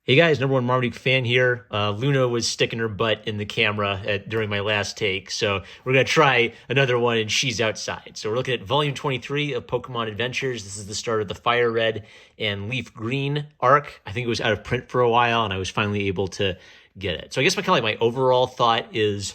Hey guys, number one Marmaduke fan here. Luna was sticking her butt in the camera during my last take, so we're going to try another one and she's outside. So we're looking at volume 23 of Pokemon Adventures. This is the start of the FireRed and LeafGreen arc. I think it was out of print for a while and I was finally able to get it. So I guess my overall thought is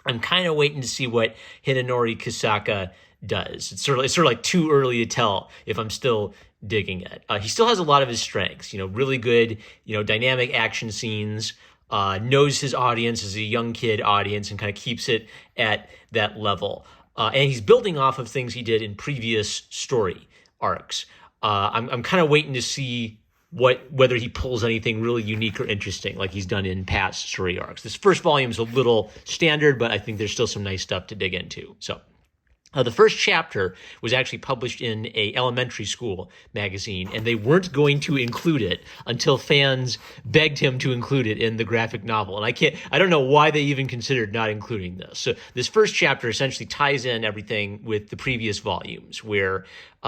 I'm kind of waiting to see what Hidenori Kusaka does. It's sort of like too early to tell if I'm still digging it. He still has a lot of his strengths, really good, dynamic action scenes, knows his audience as a young kid audience and kind of keeps it at that level. And he's building off of things he did in previous story arcs. I'm kind of waiting to see whether he pulls anything really unique or interesting like he's done in past story arcs. This first volume is a little standard, but I think there's still some nice stuff to dig into. So the first chapter was actually published in a elementary school magazine, and they weren't going to include it until fans begged him to include it in the graphic novel. And I don't know why they even considered not including this. So this first chapter essentially ties in everything with the previous volumes, where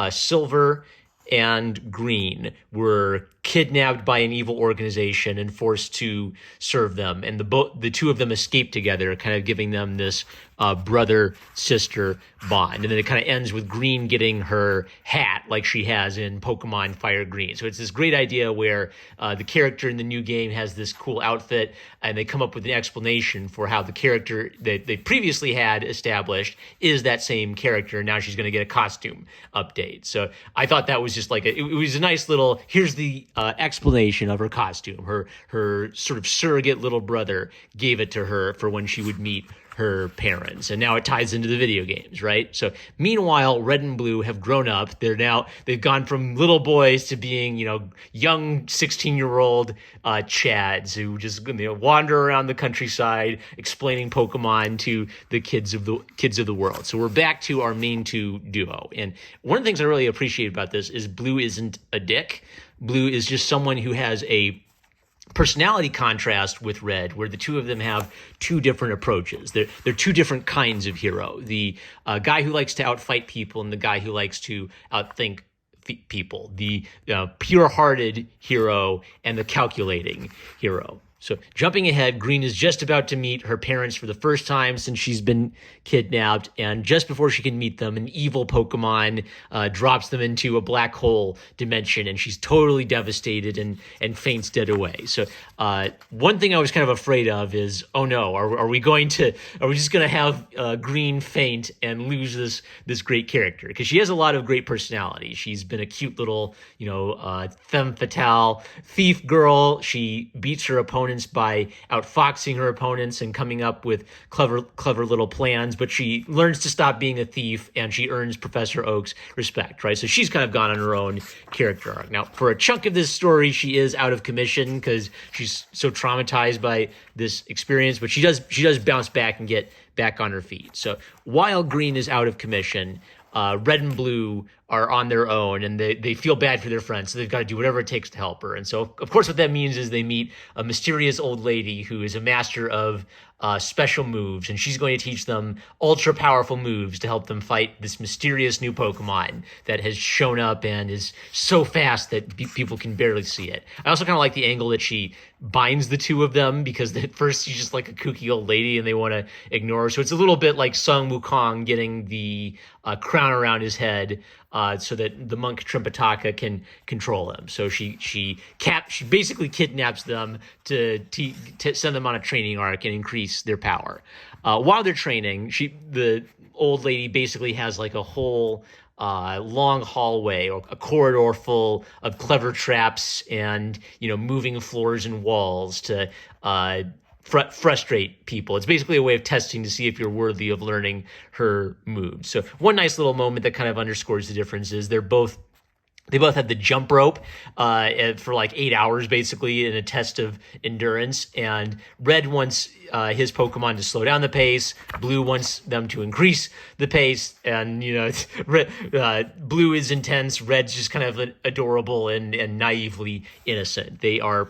Silver and Green were kidnapped by an evil organization and forced to serve them, and the two of them escaped together, kind of giving them this brother-sister bond. And then it kind of ends with Green getting her hat like she has in Pokemon Fire Green. So it's this great idea where the character in the new game has this cool outfit, and they come up with an explanation for how the character that they previously had established is that same character. Now she's going to get a costume update. So I thought that was just like it was a nice little, here's the explanation of her costume. Her sort of surrogate little brother gave it to her for when she would meet her parents, and now it ties into the video games, right? So meanwhile, Red and Blue have grown up. They've gone from little boys to being, young 16-year-old Chads who just wander around the countryside explaining Pokemon to the kids of the world. So we're back to our main two duo. And one of the things I really appreciate about this is Blue isn't a dick. Blue is just someone who has a personality contrast with Red, where the two of them have two different approaches. They're two different kinds of hero. The guy who likes to outfight people and the guy who likes to outthink people. The pure-hearted hero and the calculating hero. So jumping ahead, Green is just about to meet her parents for the first time since she's been kidnapped, and just before she can meet them, an evil Pokemon drops them into a black hole dimension, and she's totally devastated and faints dead away. So one thing I was kind of afraid of is, oh no, are we just going to have Green faint and lose this great character? Because she has a lot of great personality. She's been a cute little, femme fatale thief girl. She beats her opponents by outfoxing her opponents and coming up with clever little plans, but she learns to stop being a thief and she earns Professor Oak's respect, right? So she's kind of gone on her own character arc. Now, for a chunk of this story, she is out of commission because she's so traumatized by this experience, but she does bounce back and get back on her feet. So while Green is out of commission, Red and Blue are on their own, and they feel bad for their friends, so they've got to do whatever it takes to help her. And so, of course, what that means is they meet a mysterious old lady who is a master of special moves, and she's going to teach them ultra-powerful moves to help them fight this mysterious new Pokemon that has shown up and is so fast that people can barely see it. I also kind of like the angle that she binds the two of them, because at first she's just like a kooky old lady and they want to ignore her. So it's a little bit like Sung Wukong getting the crown around his head so that the monk Trimpataka can control him. So she basically kidnaps them to send them on a training arc and increase their power. While they're training, the old lady basically has like a whole long hallway or a corridor full of clever traps and moving floors and walls to frustrate people. It's basically a way of testing to see if you're worthy of learning her moves. So one nice little moment that kind of underscores the difference is they both have the jump rope for like 8 hours, basically, in a test of endurance. And Red wants his Pokemon to slow down the pace. Blue wants them to increase the pace. And, Blue is intense. Red's just kind of adorable and naively innocent. They are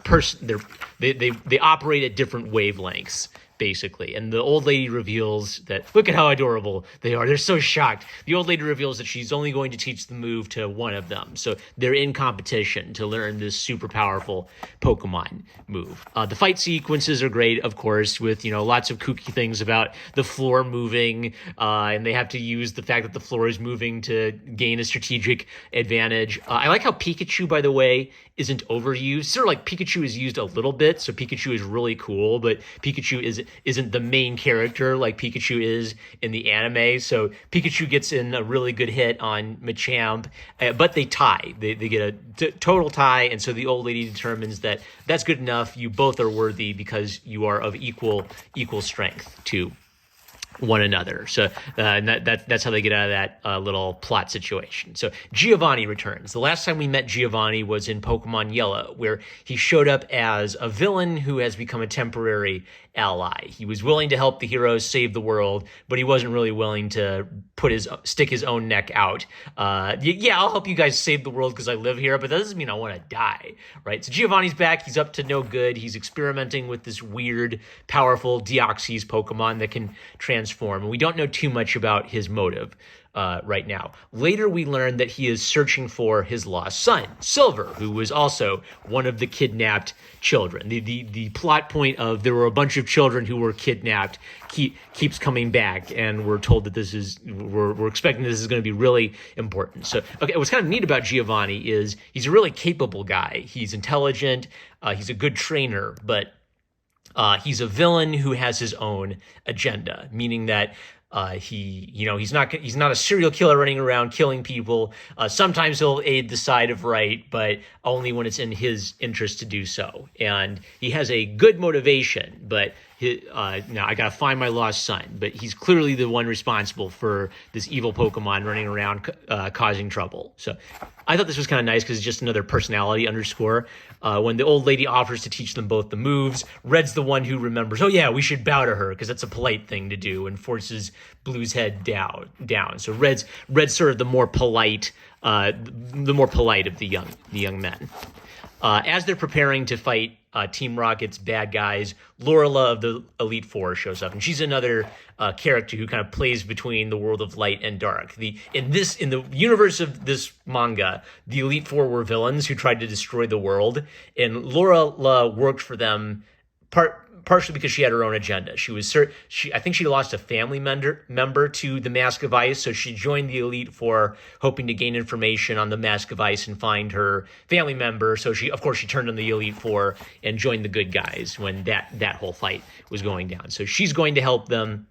they operate at different wavelengths, basically. And the old lady reveals that, look at how adorable they are. They're so shocked. The old lady reveals that she's only going to teach the move to one of them. So they're in competition to learn this super powerful Pokemon move. The fight sequences are great, of course, with, lots of kooky things about the floor moving, and they have to use the fact that the floor is moving to gain a strategic advantage. I like how Pikachu, by the way, isn't overused. Sort of like Pikachu is used a little bit, so Pikachu is really cool, but Pikachu isn't the main character like Pikachu is in the anime. So Pikachu gets in a really good hit on Machamp, but they tie. They get a total tie, and so the old lady determines that that's good enough. You both are worthy because you are of equal strength to one another. So that's how they get out of that little plot situation. So Giovanni returns. The last time we met Giovanni was in Pokemon Yellow, where he showed up as a villain who has become a temporary ally. He was willing to help the heroes save the world, but he wasn't really willing to stick his own neck out. Yeah, I'll help you guys save the world because I live here, but that doesn't mean I want to die, right? So Giovanni's back. He's up to no good. He's experimenting with this weird, powerful Deoxys Pokemon that can transform, and we don't know too much about his motive right now. Later, we learn that he is searching for his lost son, Silver, who was also one of the kidnapped children. The plot point of there were a bunch of children who were kidnapped keeps coming back, and we're told that we're expecting this is going to be really important. So, okay, what's kind of neat about Giovanni is he's a really capable guy. He's intelligent. He's a good trainer, but he's a villain who has his own agenda, meaning that he's not a serial killer running around killing people. Sometimes he'll aid the side of right, but only when it's in his interest to do so. And he has a good motivation, but now I gotta find my lost son. But he's clearly the one responsible for this evil Pokemon running around causing trouble. So I thought this was kind of nice because it's just another personality underscore. When the old lady offers to teach them both the moves, Red's the one who remembers, oh yeah, we should bow to her because that's a polite thing to do, and forces Blue's head down. So Red's sort of the more polite of the young men. As they're preparing to fight Team Rocket's bad guys, Lorela of the Elite Four shows up, and she's another character who kind of plays between the world of light and dark. In the universe of this manga, the Elite Four were villains who tried to destroy the world, and Lorela worked for them partially because she had her own agenda. I think she lost a family member to the Mask of Ice, so she joined the Elite Four, hoping to gain information on the Mask of Ice and find her family member. So she turned on the Elite Four and joined the good guys when that whole fight was going down. So she's going to help them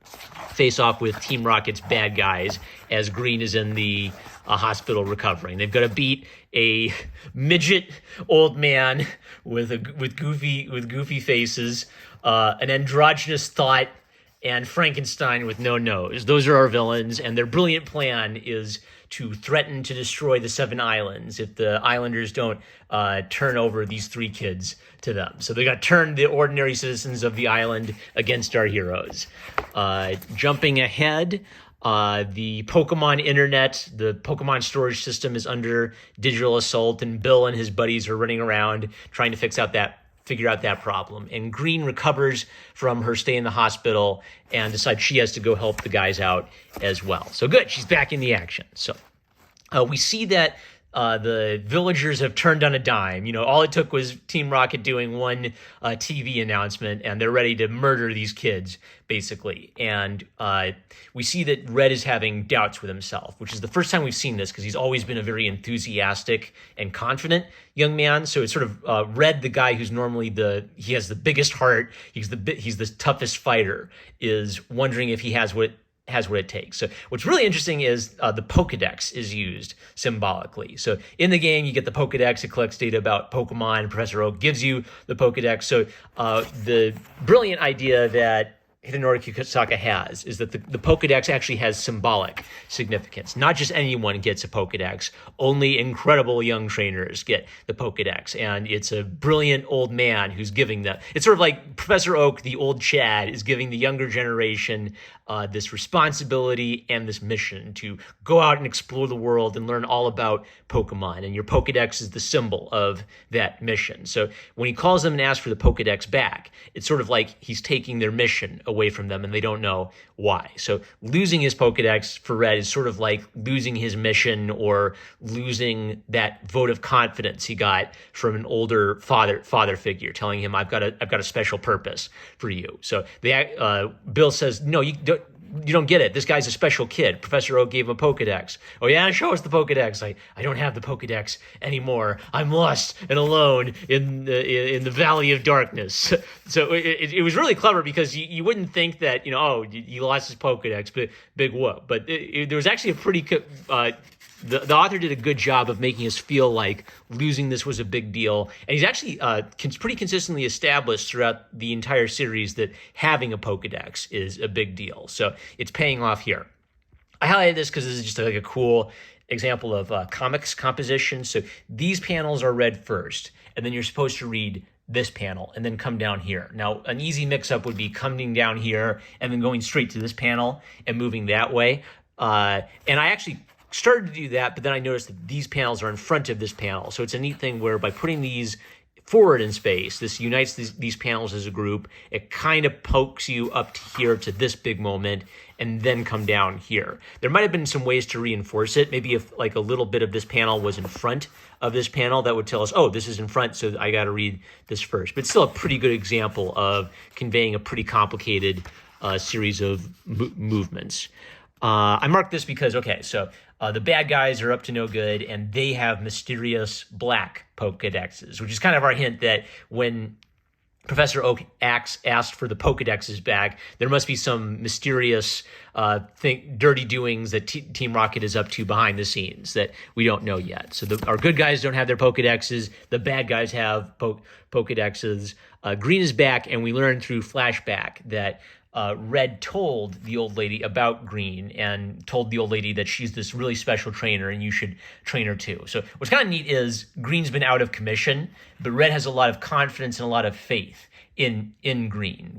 face off with Team Rocket's bad guys as Green is in the hospital recovering. They've got to beat a midget old man with goofy faces, an androgynous Thought, and Frankenstein with no nose. Those are our villains, and their brilliant plan is to threaten to destroy the 7 islands if the islanders don't turn over these 3 kids to them. So they got to turn the ordinary citizens of the island against our heroes. Jumping ahead, the Pokemon internet, the Pokemon storage system is under digital assault, and Bill and his buddies are running around trying to figure out that problem. And Green recovers from her stay in the hospital and decides she has to go help the guys out as well. So good, she's back in the action. So we see that the villagers have turned on a dime. All it took was Team Rocket doing one TV announcement, and they're ready to murder these kids, basically. And we see that Red is having doubts with himself, which is the first time we've seen this because he's always been a very enthusiastic and confident young man. So it's sort of Red, the guy who's normally he has the biggest heart, he's the toughest fighter, is wondering if he has what it takes. So what's really interesting is the Pokedex is used symbolically. So in the game, you get the Pokedex. It collects data about Pokemon. Professor Oak gives you the Pokedex. So the brilliant idea that Hidenori Kusaka has is that the Pokedex actually has symbolic significance. Not just anyone gets a Pokedex. Only incredible young trainers get the Pokedex. And it's a brilliant old man who's giving them. It's sort of like Professor Oak, the old Chad, is giving the younger generation this responsibility and this mission to go out and explore the world and learn all about Pokemon. And your Pokedex is the symbol of that mission. So when he calls them and asks for the Pokedex back, it's sort of like he's taking their mission away from them and they don't know why. So losing his Pokedex for Red is sort of like losing his mission or losing that vote of confidence he got from an older father figure telling him, I've got a special purpose for you. So Bill says, no, you don't get it. This guy's a special kid. Professor Oak gave him a Pokedex. Oh yeah, show us the Pokedex. I don't have the Pokedex anymore. I'm lost and alone in the Valley of Darkness. So it was really clever because you wouldn't think that, he lost his Pokedex, but big whoop. But there was actually a pretty the author did a good job of making us feel like losing this was a big deal. And he's actually pretty consistently established throughout the entire series that having a Pokedex is a big deal. So it's paying off here. I highlighted this because this is just like a cool example of comics composition. So these panels are read first, and then you're supposed to read this panel and then come down here. Now, an easy mix-up would be coming down here and then going straight to this panel and moving that way. And I actually started to do that, but then I noticed that these panels are in front of this panel. So it's a neat thing where by putting these forward in space, this unites these panels as a group. It kind of pokes you up to here to this big moment and then come down here. There might have been some ways to reinforce it. Maybe if like a little bit of this panel was in front of this panel, that would tell us, oh, this is in front, so I got to read this first. But still a pretty good example of conveying a pretty complicated series of movements. I marked this because, the bad guys are up to no good, and they have mysterious black Pokedexes, which is kind of our hint that when Professor Oak asked for the Pokedexes back, there must be some mysterious dirty doings that Team Rocket is up to behind the scenes that we don't know yet. So our good guys don't have their Pokedexes. The bad guys have Pokedexes. Green is back, and we learn through flashback that Red told the old lady about Green and told the old lady that she's this really special trainer and you should train her too. So what's kind of neat is Green's been out of commission, but Red has a lot of confidence and a lot of faith in Green,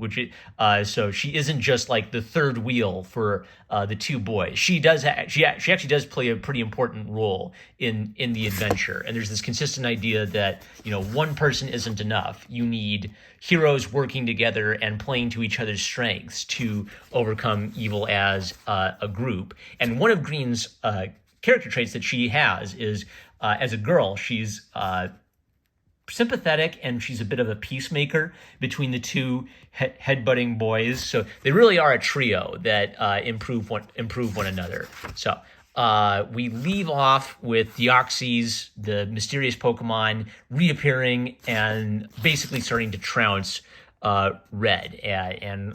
so she isn't just like the third wheel for the two boys. She actually does play a pretty important role in the adventure. And there's this consistent idea that one person isn't enough. You need heroes working together and playing to each other's strengths to overcome evil as a group. And one of Green's character traits that she has is as a girl, she's sympathetic, and she's a bit of a peacemaker between the two headbutting boys. So they really are a trio that improve one another. So we leave off with Deoxys, the mysterious Pokemon, reappearing and basically starting to trounce Red, and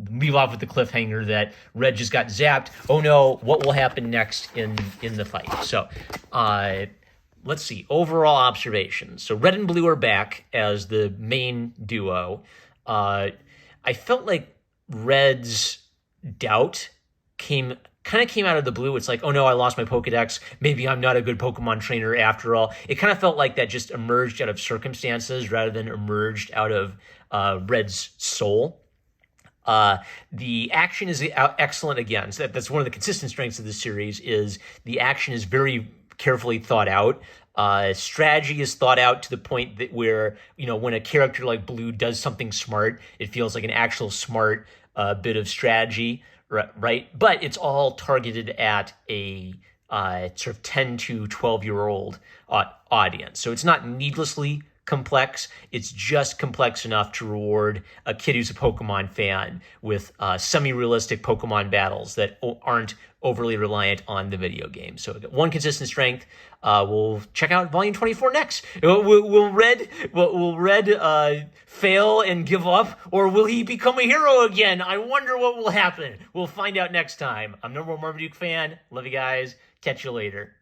leave off with the cliffhanger that Red just got zapped. Oh no, what will happen next in the fight? So let's see, overall observations. So Red and Blue are back as the main duo. I felt like Red's doubt came out of the blue. It's like, oh no, I lost my Pokedex. Maybe I'm not a good Pokemon trainer after all. It kind of felt like that just emerged out of circumstances rather than emerged out of Red's soul. The action is excellent again. So that's one of the consistent strengths of the series is the action is very carefully thought out. Strategy is thought out to the point that where, when a character like Blue does something smart, it feels like an actual smart bit of strategy, right? But it's all targeted at a sort of 10 to 12-year-old audience. So it's not needlessly complex. It's just complex enough to reward a kid who's a Pokemon fan with semi-realistic Pokemon battles that aren't overly reliant on the video game. So one consistent strength. We'll check out Volume 24 next. Will Red fail and give up, or will he become a hero again? I wonder what will happen. We'll find out next time. I'm number one Marmaduke fan. Love you guys. Catch you later.